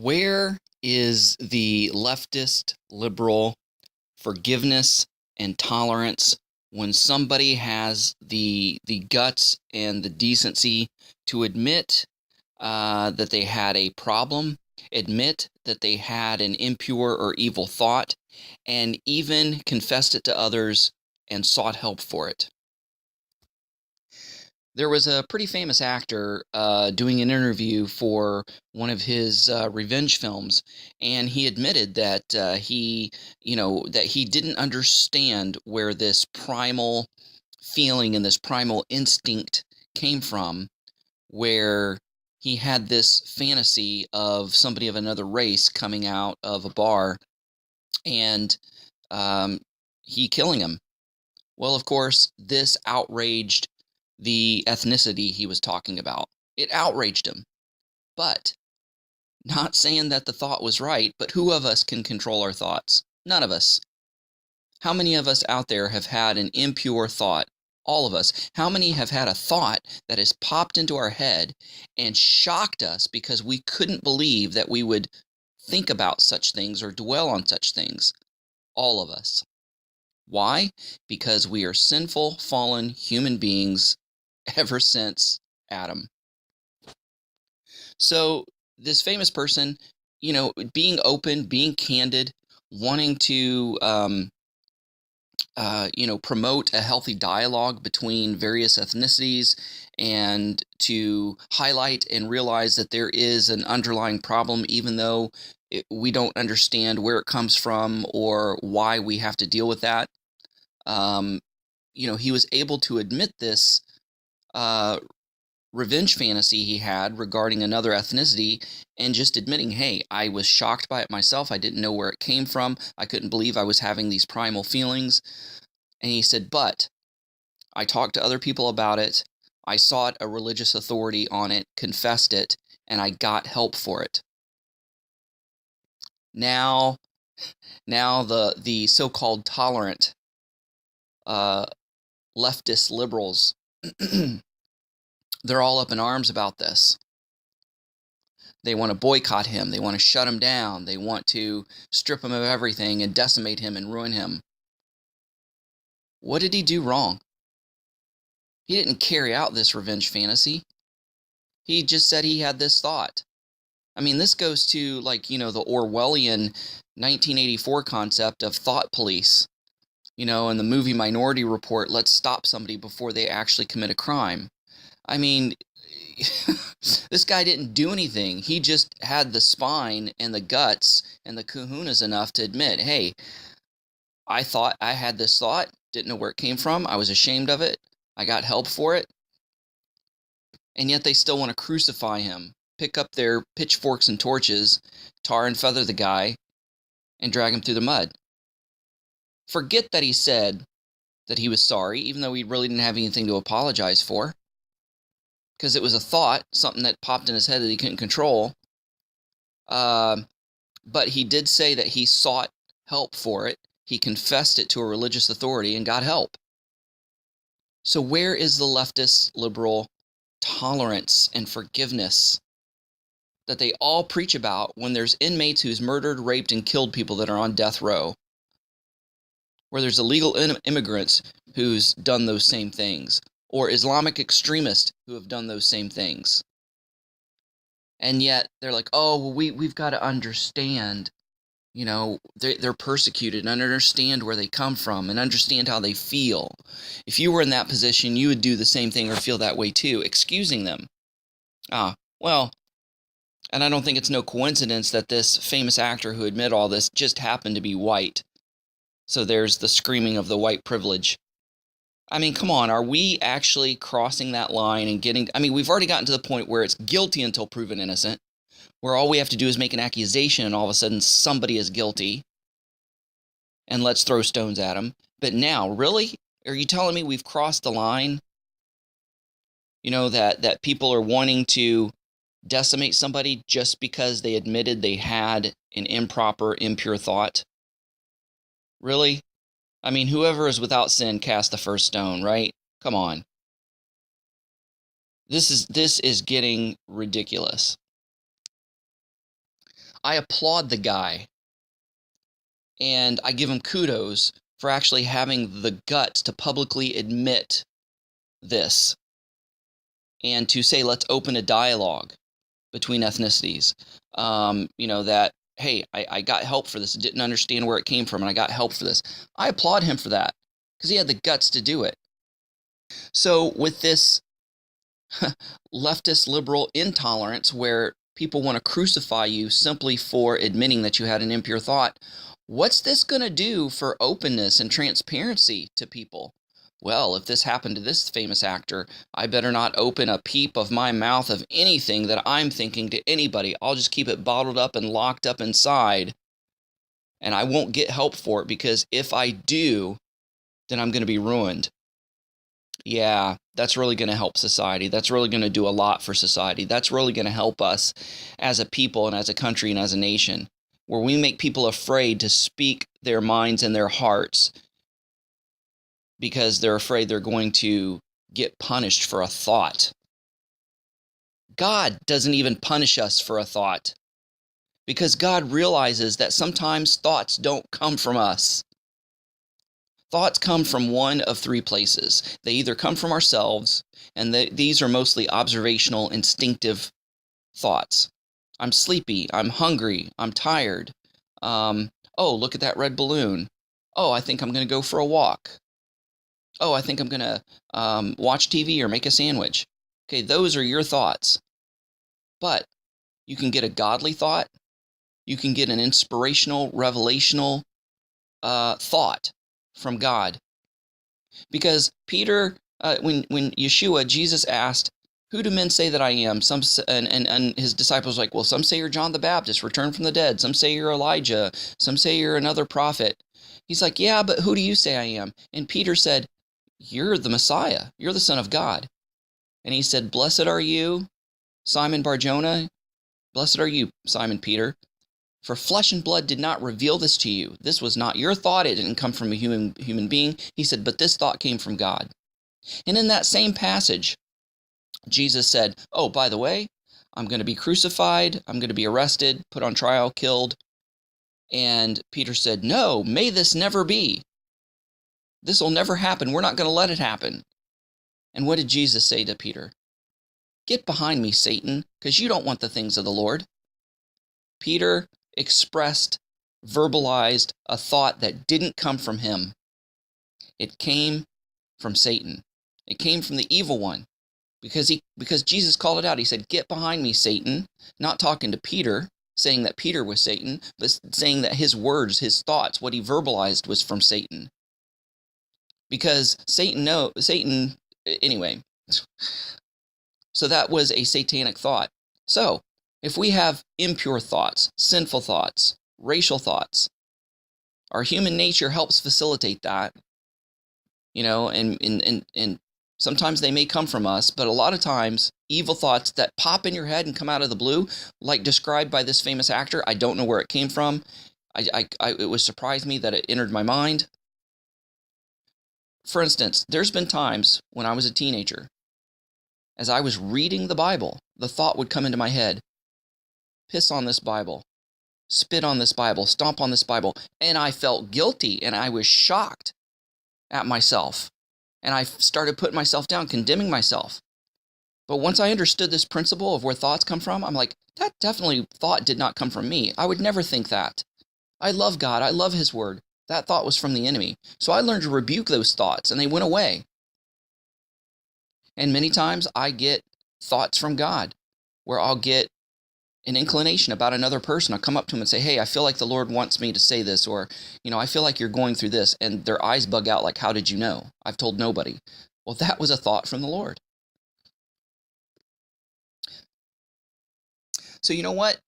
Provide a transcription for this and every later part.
Where is the leftist liberal forgiveness and tolerance when somebody has the guts and the decency to admit that they had a problem, admit that they had an impure or evil thought, and even confessed it to others and sought help for it? There was a pretty famous actor doing an interview for one of his revenge films, and he admitted that that he didn't understand where this primal feeling and this primal instinct came from, where he had this fantasy of somebody of another race coming out of a bar and he killing him. Well, of course, this outraged the ethnicity he was talking about. It outraged him. But, not saying that the thought was right, but who of us can control our thoughts? None of us. How many of us out there have had an impure thought? All of us. How many have had a thought that has popped into our head and shocked us because we couldn't believe that we would think about such things or dwell on such things? All of us. Why? Because we are sinful, fallen human beings ever since Adam. So this famous person, being open, being candid, wanting to, promote a healthy dialogue between various ethnicities and to highlight and realize that there is an underlying problem, even though we don't understand where it comes from or why we have to deal with that. He was able to admit this revenge fantasy he had regarding another ethnicity and just admitting, hey, I was shocked by it myself. I didn't know where it came from. I couldn't believe I was having these primal feelings. And he said, but I talked to other people about it. I sought a religious authority on it, confessed it, and I got help for it. Now the so-called tolerant leftist liberals, they're all up in arms about this. They want to boycott him. They want to shut him down. They want to strip him of everything and decimate him and ruin him. What did he do wrong? He didn't carry out this revenge fantasy. He just said he had this thought. I mean, this goes to, the Orwellian 1984 concept of thought police. In the movie Minority Report, let's stop somebody before they actually commit a crime. I mean, this guy didn't do anything. He just had the spine and the guts and the kahunas enough to admit, hey, I thought I had this thought, didn't know where it came from. I was ashamed of it. I got help for it. And yet they still want to crucify him, pick up their pitchforks and torches, tar and feather the guy, and drag him through the mud. Forget that he said that he was sorry, even though he really didn't have anything to apologize for. Because it was a thought, something that popped in his head that he couldn't control. But he did say that he sought help for it. He confessed it to a religious authority and got help. So where is the leftist liberal tolerance and forgiveness that they all preach about when there's inmates who's murdered, raped, and killed people that are on death row? Where there's illegal immigrants who's done those same things, or Islamic extremists who have done those same things. And yet they're like, oh, well, we've got to understand, they're persecuted and understand where they come from and understand how they feel. If you were in that position, you would do the same thing or feel that way too, excusing them. Well, and I don't think it's no coincidence that this famous actor who admitted all this just happened to be white. So there's the screaming of the white privilege. I mean, come on, are we actually crossing that line and we've already gotten to the point where it's guilty until proven innocent, where all we have to do is make an accusation and all of a sudden somebody is guilty and let's throw stones at them. But now, really? Are you telling me we've crossed the line? That people are wanting to decimate somebody just because they admitted they had an improper, impure thought? Really? I mean, whoever is without sin cast the first stone, right? Come on. This is getting ridiculous. I applaud the guy, and I give him kudos for actually having the guts to publicly admit this and to say, let's open a dialogue between ethnicities. That, hey, I got help for this. Didn't understand where it came from, and I got help for this. I applaud him for that because he had the guts to do it. So with this leftist liberal intolerance where people want to crucify you simply for admitting that you had an impure thought, what's this going to do for openness and transparency to people? Well, if this happened to this famous actor, I better not open a peep of my mouth of anything that I'm thinking to anybody. I'll just keep it bottled up and locked up inside, and I won't get help for it, because if I do, then I'm going to be ruined. Yeah, that's really going to help society. That's really going to do a lot for society. That's really going to help us as a people and as a country and as a nation, where we make people afraid to speak their minds and their hearts because they're afraid they're going to get punished for a thought. God doesn't even punish us for a thought, because God realizes that sometimes thoughts don't come from us. Thoughts come from one of three places. They either come from ourselves, and these are mostly observational, instinctive thoughts. I'm sleepy. I'm hungry. I'm tired. Oh, look at that red balloon. Oh, I think I'm going to go for a walk. Oh, I think I'm going to watch TV or make a sandwich. Okay, those are your thoughts. But you can get a godly thought. You can get an inspirational, revelational thought from God. Because Peter, when Yeshua, Jesus asked, who do men say that I am? And his disciples were like, well, some say you're John the Baptist, returned from the dead. Some say you're Elijah. Some say you're another prophet. He's like, yeah, but who do you say I am? And Peter said, you're the Messiah. You're the Son of God. And he said, blessed are you, Simon Bar-Jonah. Blessed are you, Simon Peter. For flesh and blood did not reveal this to you. This was not your thought. It didn't come from a human being. He said, but this thought came from God. And in that same passage, Jesus said, oh, by the way, I'm going to be crucified. I'm going to be arrested, put on trial, killed. And Peter said, no, may this never be. This will never happen. We're not going to let it happen. And what did Jesus say to Peter? Get behind me, Satan, because you don't want the things of the Lord. Peter expressed, verbalized a thought that didn't come from him. It came from Satan. It came from the evil one, because Jesus called it out. He said, get behind me, Satan, not talking to Peter, saying that Peter was Satan, but saying that his words, his thoughts, what he verbalized was from Satan. Because anyway. So that was a satanic thought. So if we have impure thoughts, sinful thoughts, racial thoughts, our human nature helps facilitate that, and sometimes they may come from us, but a lot of times evil thoughts that pop in your head and come out of the blue, like described by this famous actor, I don't know where it came from. It was surprised me that it entered my mind. For instance, there's been times when I was a teenager, as I was reading the Bible, the thought would come into my head, piss on this Bible, spit on this Bible, stomp on this Bible, and I felt guilty, and I was shocked at myself, and I started putting myself down, condemning myself. But once I understood this principle of where thoughts come from, I'm like, that definitely thought did not come from me. I would never think that. I love God. I love His Word. That thought was from the enemy. So I learned to rebuke those thoughts, and they went away. And many times I get thoughts from God where I'll get an inclination about another person. I'll come up to them and say, hey, I feel like the Lord wants me to say this, or, I feel like you're going through this, and their eyes bug out like, how did you know? I've told nobody. Well, that was a thought from the Lord. So you know what?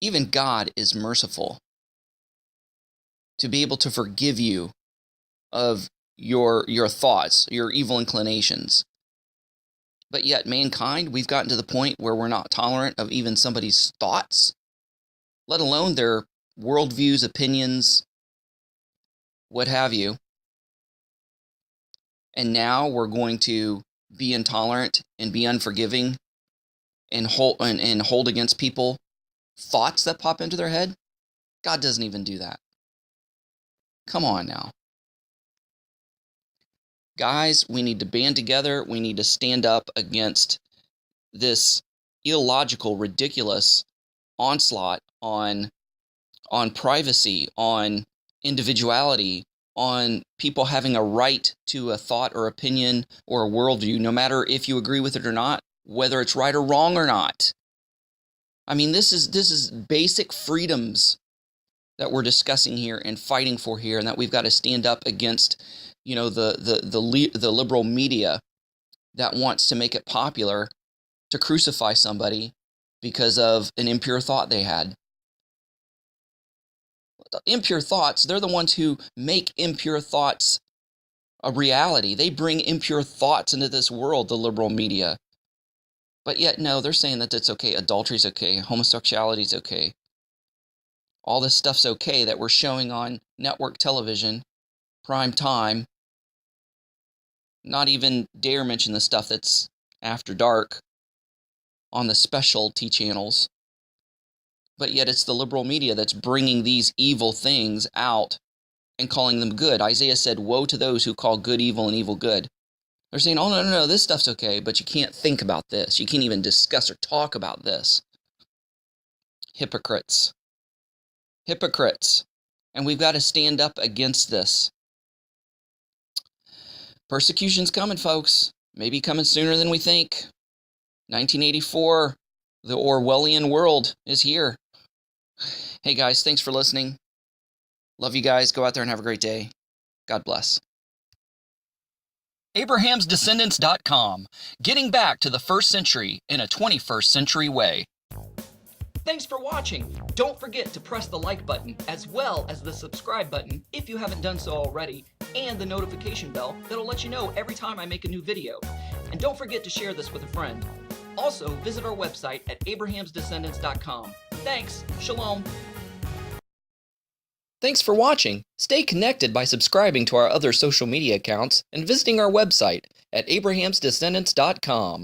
Even God is merciful to be able to forgive you of your thoughts, your evil inclinations. But yet mankind, we've gotten to the point where we're not tolerant of even somebody's thoughts, let alone their worldviews, opinions, what have you. And now we're going to be intolerant and be unforgiving and hold against people thoughts that pop into their head. God doesn't even do that. Come on now. Guys, we need to band together. We need to stand up against this illogical, ridiculous onslaught on privacy, on individuality, on people having a right to a thought or opinion or a worldview, no matter if you agree with it or not, whether it's right or wrong or not. I mean, this is basic freedoms that we're discussing here and fighting for here, and that we've got to stand up against, the liberal media that wants to make it popular to crucify somebody because of an impure thought they had. Impure thoughts, they're the ones who make impure thoughts a reality. They bring impure thoughts into this world, the liberal media. But yet, no, they're saying that it's okay. Adultery's okay. Homosexuality's okay. All this stuff's okay that we're showing on network television, prime time. Not even dare mention the stuff that's after dark on the specialty channels. But yet it's the liberal media that's bringing these evil things out and calling them good. Isaiah said, woe to those who call good evil and evil good. They're saying, oh, no, this stuff's okay, but you can't think about this. You can't even discuss or talk about this. Hypocrites. Hypocrites. And we've got to stand up against this. Persecution's coming, folks. Maybe coming sooner than we think. 1984, the Orwellian world is here. Hey guys, thanks for listening. Love you guys. Go out there and have a great day. God bless. Abraham'sDescendants.com. Getting back to the first century in a 21st century way. Thanks for watching. Don't forget to press the like button as well as the subscribe button if you haven't done so already, and the notification bell that'll let you know every time I make a new video. And don't forget to share this with a friend. Also, visit our website at Abraham'sDescendants.com. Thanks. Shalom. Thanks for watching. Stay connected by subscribing to our other social media accounts and visiting our website at Abraham'sDescendants.com.